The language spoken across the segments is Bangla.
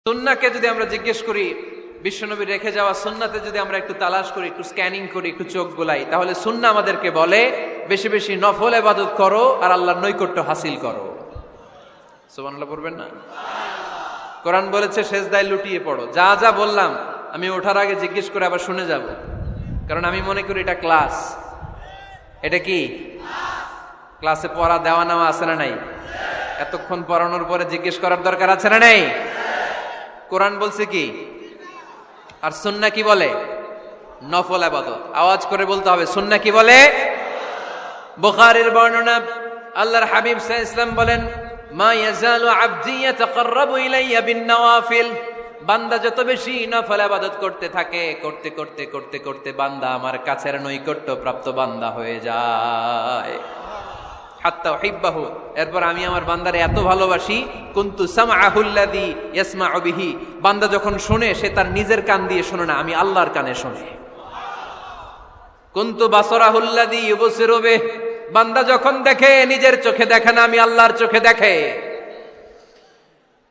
সুন্নাহকে যদি আমরা জিজ্ঞেস করি, বিশ্বনবী রেখে যাওয়া সুন্নাতে যদি আমরা একটু তালাশ করি, একটু স্ক্যানিং করি, একটু চোখ গোলাই, তাহলে সুন্নাহ আমাদেরকে বলে বেশি বেশি নফল ইবাদত করো আর আল্লাহর নৈকট্য হাসিল করো। সুবহানাল্লাহ পড়বেন না? কোরআন বলেছে সেজদায় লুটিয়ে পড়ো। যা যা বললাম আমি ওঠার আগে জিজ্ঞেস করে আবার শুনে যাব, কারণ আমি মনে করি এটা ক্লাস। এটা কি ক্লাসে পড়া দেওয়া নেওয়া আছে না নাই? এতক্ষণ পড়ানোর পরে জিজ্ঞেস করার দরকার আছে না নাই? কোরআন বলছে কি আর সুন্নাহ কি বলে? নফল ইবাদত। আওয়াজ করে বলতে হবে, সুন্নাহ কি বলে? বুখারীর বর্ণনা, আল্লাহর হাবিব সাল্লাল্লাহু আলাইহি ওয়াসাল্লাম বলেন, মা ইয়াজালু আবদি ইয়াতাকাররাবু ইলাইয়া বিন নওয়াফিল। বান্দা যত বেশি নফল ইবাদত করতে থাকে, করতে করতে করতে করতে বান্দা আমার কাছের নৈকট্য প্রাপ্ত বান্দা হয়ে যায়। হাত্তা উহিব্বাহু, এরপর আমি আমার বান্দারে এত ভালোবাসি, কুনতু সামআহুল্লাযী ইয়াসমাউ বিহি। বান্দা যখন শুনে সে তার নিজের কান দিয়ে শুনে না, আমি আল্লাহর কানে শুনে। কুনতু বাসারাহুল্লাযী ইউবসিরু বিহি। বান্দা যখন দেখে নিজের চোখে দেখে না, আমি আল্লাহর চোখে দেখে।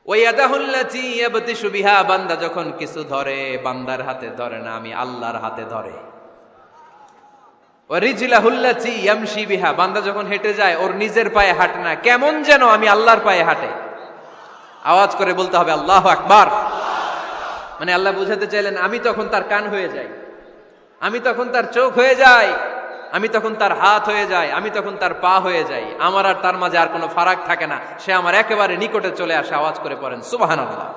ওয়া ইয়াদাহুল্লাতী ইয়াবতিশু বিহা। বান্দা যখন কিছু ধরে বান্দার হাতে ধরে না, আমি আল্লাহর হাতে ধরে। ওয়ারিজলাহুল্লাতী ইয়ামশি বিহা। বান্দা যখন হেঁটে যায় ওর নিজের পায়ে হাঁটে না, কেমন যেন আমি আল্লাহর পায়ে হাঁটে। আওয়াজ করে বলতে হবে আল্লাহু আকবার। মানে আল্লাহ বুঝাতে চাইলেন আমি তখন তার কান হয়ে যাই, আমি তখন তার চোখ হয়ে যাই, আমি তখন তার হাত হয়ে যাই, আমি তখন তার পা হয়ে যাই। আমার আর তার মাঝে আর কোনো ফারাক থাকে না, সে আমার একেবারে নিকটে চলে আসে। আওয়াজ করে পড়েন সুবহানাল্লাহ।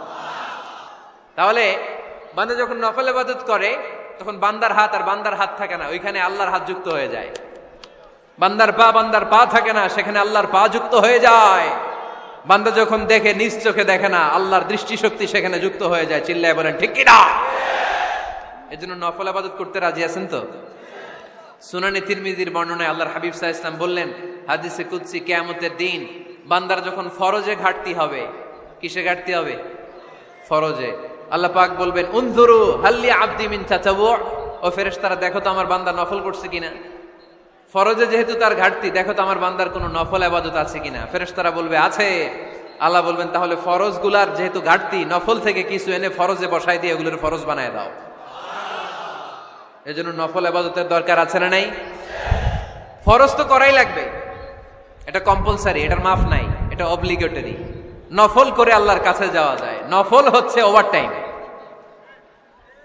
তাহলে বান্দা যখন নফল ইবাদত করে তখন বান্দার হাত আর বান্দার হাত থাকে না, ওইখানে আল্লাহর হাত যুক্ত হয়ে যায়। বান্দার পা থাকে না, সেখানে আল্লাহর পা যুক্ত হয়ে যায়। বান্দা যখন দেখে নিজ চোখে দেখে না, আল্লাহর দৃষ্টিশক্তি সেখানে যুক্ত হয়ে যায়। চিল্লায় বলেন ঠিক কি না? এজন্য নফল ইবাদত করতে রাজি আছেন তো? সুনানে তিরমিজির বর্ণনায় আল্লাহর হাবিব সাল্লাল্লাহু আলাইহি ওয়াসাল্লাম বললেন, হাদিসে কুদসি, কিয়ামতের দিন বান্দার যখন ফরজে ঘাটতি হবে, কিসে ঘাটতি হবে? ফরজে। আল্লাহ পাক বলবেন, উনজুরু হাল্লি আবদি মিন তাতাওয়ু। ও ফেরেশতারা, দেখো তো আমার বান্দা নফল করছে কিনা। ফরজে যেহেতু তার ঘাটতি, দেখো তো আমার বান্দার কোনো নফল ইবাদত আছে কিনা। ফেরেশতারা বলবে আছে। আল্লাহ বলবেন, তাহলে ফরজগুলার যেহেতু ঘাটতি, নফল থেকে কিছু এনে ফরজে বসাই দিয়ে এগুলোর ফরজ বানায় দাও। এজন্য নফল ইবাদতের দরকার আছে না নাই? ফরজ তো করাই লাগবে, এটা কম্পালসারি, এটার মাফ নাই, এটা অব্লিগেটরি। নফল করে আল্লাহর কাছে যাওয়া যায়। নফল হচ্ছে ওভারটাইম।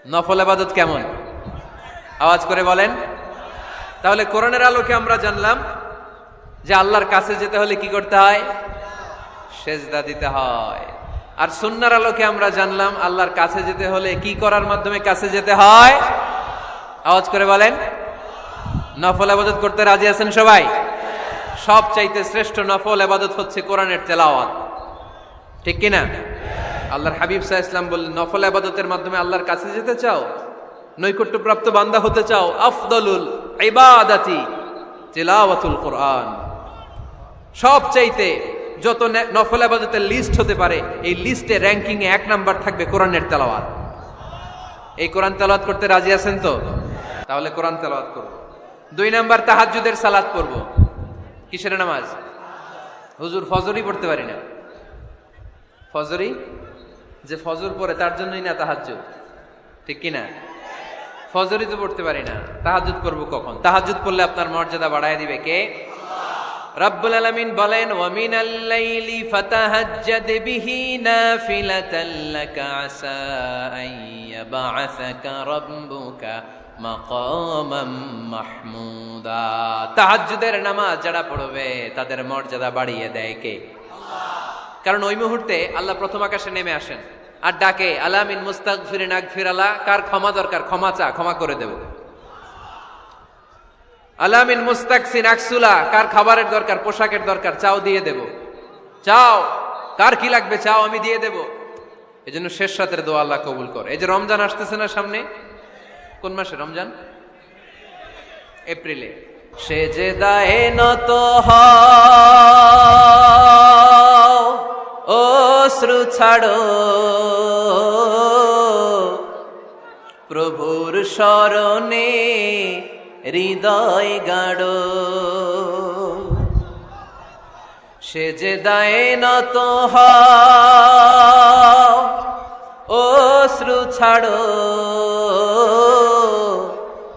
নফল ইবাদত কেমন? আওয়াজ করে বলেন। তাহলে কোরআনের আলোকে আমরা জানলাম যে আল্লাহর কাছে যেতে হলে কি করতে হয়? সেজদা দিতে হয়। আর সুন্নাহর আলোকে আমরা জানলাম আল্লাহর কাছে যেতে হলে কি করার মাধ্যমে কাছে যেতে হয়? আওয়াজ করে বলেন। নফল ইবাদত করতে রাজি আছেন সবাই? সবচাইতে শ্রেষ্ঠ নফল ইবাদত হচ্ছে কোরআনের তেলাওয়াত, ঠিক কিনা? আল্লাহর হাবিব সাল্লাল্লাহু আলাইহি ওয়াসাল্লাম বললেন, নফল ইবাদতের মাধ্যমে আল্লাহর কাছে যেতে চাও, নৈকট্যপ্রাপ্ত বান্দা হতে চাও, আফদলুল ইবাদাতি তিলাওয়াতুল কোরআন। সবচাইতে যত নফল ইবাদতের লিস্ট হতে পারে, এই লিস্টে র্যাঙ্কিং এ 1 নাম্বার থাকবে কোরআনের তেলাওয়াত। এই কোরআন তেলাওয়াত করতে রাজি আছেন তো? তাহলে কোরআন তেলাওয়াত করব। 2 নাম্বার তাহাজ্জুদের সালাত পড়ব। কিসের নামাজ? হুজুর ফজরই পড়তে পারি না। ফজরই যে ফজর পড়ে তার জন্যই না তাহাজ্জুদ, ঠিক কিনা? ফজরই তো পড়তে পারি না, তাহাজ্জুদ করব কখন? তাহাজ্জুদ পড়লে আপনার মর্যাদা বাড়ায় দিবে কে? রব্বুল আলামিন বলেন, ওয়া মিনাল লাইলি ফাতাহাজ্জাদ বিহি নাফিলাতাল লাকা আসা আন ইয়াবআসাকা রাব্বুকা মাকামাম মাহমুদা। তাহাজ্জুদের নামাজ যারা পড়বে তাদের মর্যাদা বাড়িয়ে দেয় কে? কারণ ওই মুহূর্তে আল্লাহ প্রথম আকাশে নেমে আসেন আর ডাকে, আলা মিন মুস্তাগফিরিন আগফিরালা। কার ক্ষমা দরকার? ক্ষমা চা, ক্ষমা করে দেব। আলা মিন মুস্তাকসিন আকসুলা। কার খাবারের দরকার, পোশাকের দরকার, চাও দিয়ে দেব। চাও, কার কি লাগবে চাও, আমি দিয়ে দেব। এজন্য শেষ রাতের দোয়া আল্লাহ কবুল করে। এই যে রমজান আসতেছে না সামনে, কোন মাসে রমজান? এপ্রিলে। সেজদায়ে নত হও, অশ্রু ছাড়ো, প্রভুর শরণে হৃদয় গাড়ো। সেজদায়ে নত হও, অশ্রু ছাড়ো,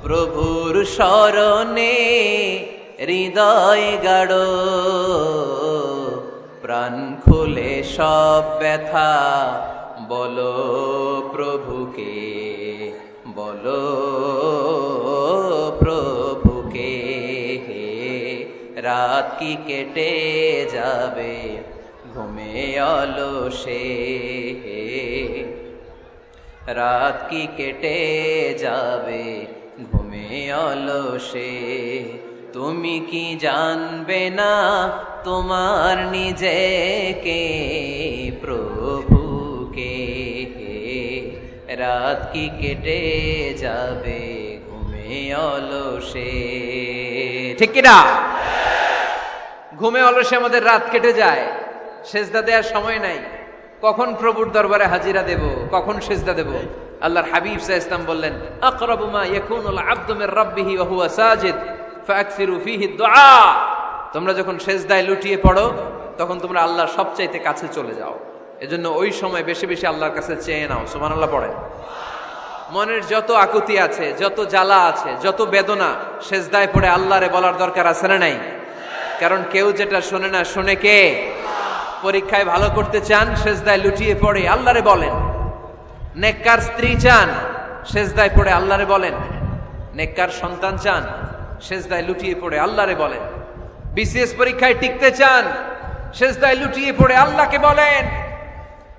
প্রভুর শরণে হৃদয় গাড়ো, প্রাণ খুলে সব ব্যথা বলো প্রভুকে, বলো প্রভুকে। রাত কি কেটে যাবে ঘুমে অলসে, রাত কি কেটে যাবে ঘুমে অলসে। তুমি কি জানবে না তোমার নিজেকে, প্রভুকে। রাত কি কেটে যাবে ঘুমে অলসে, ঠিক কিনা? ঘুমে অলসে আমাদের রাত কেটে যায়, সেজদা দেওয়ার সময় নাই। কখন প্রভুর দরবারে হাজিরা দেব, কখন সেজদা দেব? আল্লাহর হাবিব সাল্লাল্লাহু আলাইহি ওয়াসাল্লাম বললেন, আকরাবু মা ইয়াকুনুল আবদু মির রাব্বিহি ওয়া হুয়া সাজিদ ফাকসিরু ফীহি দুআ। তোমরা যখন সেজদায় লুটিয়ে পড়ো তখন তোমরা আল্লাহর সবচাইতে কাছে চলে যাও। এজন্য ওই সময় বেশি বেশি আল্লাহর কাছে চেয়ে নাও। সুবহানাল্লাহ পড়েন। মনের যত আকুতি আছে, যত জ্বালা আছে, যত বেদনা, সেজদায় পড়ে আল্লাহরে বলার দরকার আছে না নাই? কারণ কেউ যেটা শোনে না, শোনে কে? পরীক্ষায় ভালো করতে চান, সেজদায় লুটিয়ে পড়ে আল্লাহরে বলেন। নেককার স্ত্রী চান, সেজদায় পড়ে আল্লাহরে বলেন। নেককার সন্তান চান, সেজদায় লুটিয়ে পড়ে আল্লাহরে বলেন। বিসিএস পরীক্ষায় টিকতে চান, সেজদায় লুটিয়ে পড়ে আল্লাহকে বলেন।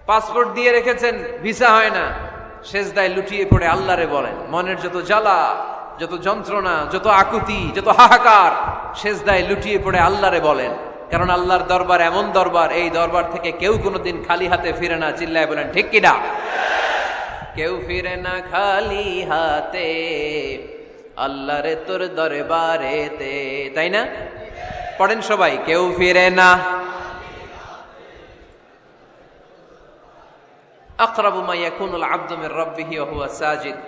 পাসপোর্ট দিয়ে রেখেছেন, ভিসা হয় না, সেজদায় লুটিয়ে পড়ে আল্লাহরে বলেন। মনের যত জ্বালা, যত যন্ত্রণা, যত আকুতি, যত হাহাকার, সেজদায় লুটিয়ে পড়ে আল্লাহরে বলেন। কারণ আল্লাহর দরবার এমন দরবার, এই দরবার থেকে কেউ কোনোদিন খালি হাতে ফিরে না। চিল্লায় বলেন ঠিক কিনা? কেউ ফিরে না খালি হাতে আল্লাহরে তোর দরবারেতে, তাই না? পড়েন সবাই, কেউ ফিরে না। আকরাবু মা ইয়াকুনুল আবদু মির রাব্বিহি ওয়া হুয়া সাজিদ।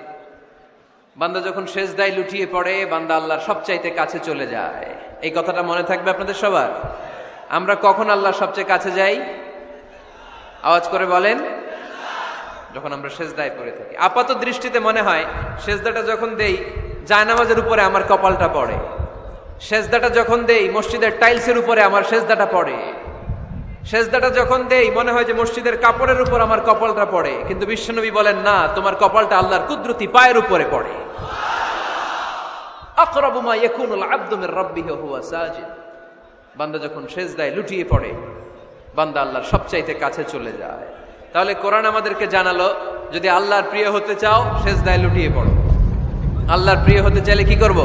বান্দা যখন সেজদায় লুটিয়ে পড়ে, বান্দা আল্লাহর সবচাইতে কাছে চলে যায়। এই কথাটা মনে থাকবে আপনাদের সবার। আমরা কখন আল্লাহর সবচেয়ে কাছে যাই? আওয়াজ করে বলেন। যখন আমরা সেজদায় পড়ে থাকি। আপাত দৃষ্টিতে মনে হয় সেজদাটা যখন দেই জায়নামাজের উপরে আমার কপালটা পড়ে, সেজদাটা যখন দেই মসজিদের টাইলসের উপরে আমার সেজদাটা পড়ে, সেজদাটা যখন দেই মনে হয় যে মসজিদের কাপড়ের উপর আমার কপালটা পড়ে। কিন্তু বিশ্বনবী বলেন না, তোমার কপালটা আল্লাহর কুদরতি পায়ের উপরে পড়ে। আকরাবু মা ইয়াকুনুল আবদু মির রাব্বিহি ওয়া হুয়া সাজিদ। বান্দা যখন সেজদায় লুটিয়ে পড়ে, বান্দা আল্লাহর সবচাইতে কাছে চলে যায়। তাহলে কোরআন আমাদেরকে জানালো, যদি আল্লাহর প্রিয় হতে চাও সেজদায় লুটিয়ে পড়ো। আল্লাহর প্রিয় হতে চাইলে কি করব?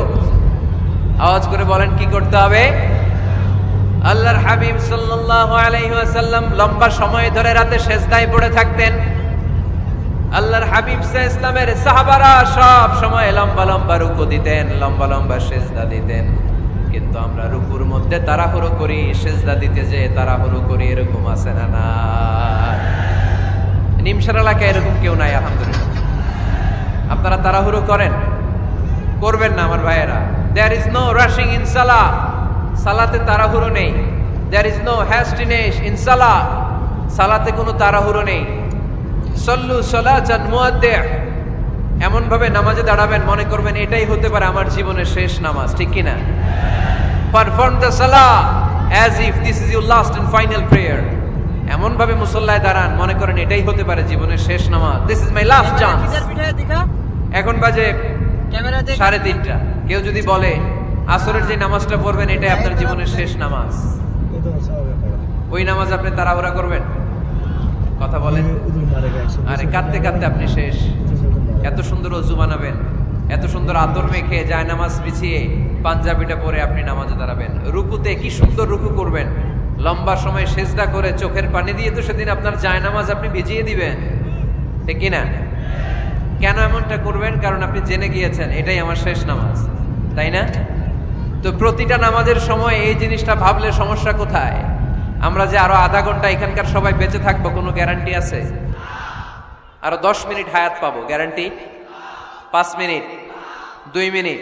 আওয়াজ করে বলেন কি করতে হবে? আল্লাহর হাবিব সাল্লাল্লাহু আলাইহি ওয়াসাল্লাম লম্বা সময় ধরে রাতে সেজদায় পড়ে থাকতেন। আল্লাহর হাবিব সাল্লাল্লাহু আলাইহি ওয়াসাল্লামের সাহাবারা সব সময় লম্বা লম্বা রুকু দিতেন, লম্বা লম্বা সেজদা দিতেন। কিন্তু আমরা রুকুর মধ্যে তাড়াহুড়ো করি, সেজদা দিতে যে তাড়াহুড়ো করি, এরকম আছে না? না, নিমসার এলাকায় এরকম কেউ নাই আলহামদুলিল্লাহ। আপনারা তাড়াহুড়ো করেন? করবেন না আমার ভাইয়েরা। There is no rushing in salah. সালাতে তাড়াহুড়ো নেই। There is no hastiness in salah. সালাতে কোনো তাড়াহুড়ো নেই। সল্লু সালাতান মুআদ্দিআ। এমন ভাবে নামাজে দাঁড়াবেন মনে করবেন এটাই হতে পারে আমার জীবনের শেষ নামাজ, ঠিক কি না? Perform the salah as if this is your last and final prayer. এমন ভাবে মুসল্লায় দাঁড়ান মনে করেন এটাই হতে পারে জীবনের শেষ নামাজ। This is my last chance. এখন বাজে 3:30। কেউ যদি বলে আসরের যে নামাজটা পড়বেন এটাই আপনার জীবনের শেষ নামাজ, ওই নামাজ আপনি তাড়াহুড়া করবেন? কথা বলেন। আরে কাঁদতে কাঁদতে আপনি শেষ। এত সুন্দর ওযু বানাবেন, এত সুন্দর আতর মেখে জায়নামাজ বিছিয়ে পাঞ্জাবিটা পরে আপনি নামাজে দাঁড়াবেন। রুকুতে কি সুন্দর রুকু করবেন, লম্বা সময় সেজদা করে চোখের পানি দিয়ে তো সেদিন আপনার জায়নামাজ আপনি ভিজিয়ে দিবেন, ঠিক কি না? কেন এমনটা করবেন? কারণ আপনি জেনে গিয়েছেন এটাই আমার শেষ নামাজ, তাই না? তো প্রতিটা নামাজের সময় এই জিনিসটা ভাবলে সমস্যা কোথায়? আমরা যে আরো আধা ঘন্টা এখানকার সবাই বেঁচে থাকবো কোনো গ্যারান্টি আছে? আরো 10 মিনিট হায়াত পাবো, গ্যারান্টি? 5 minute, 2 minute,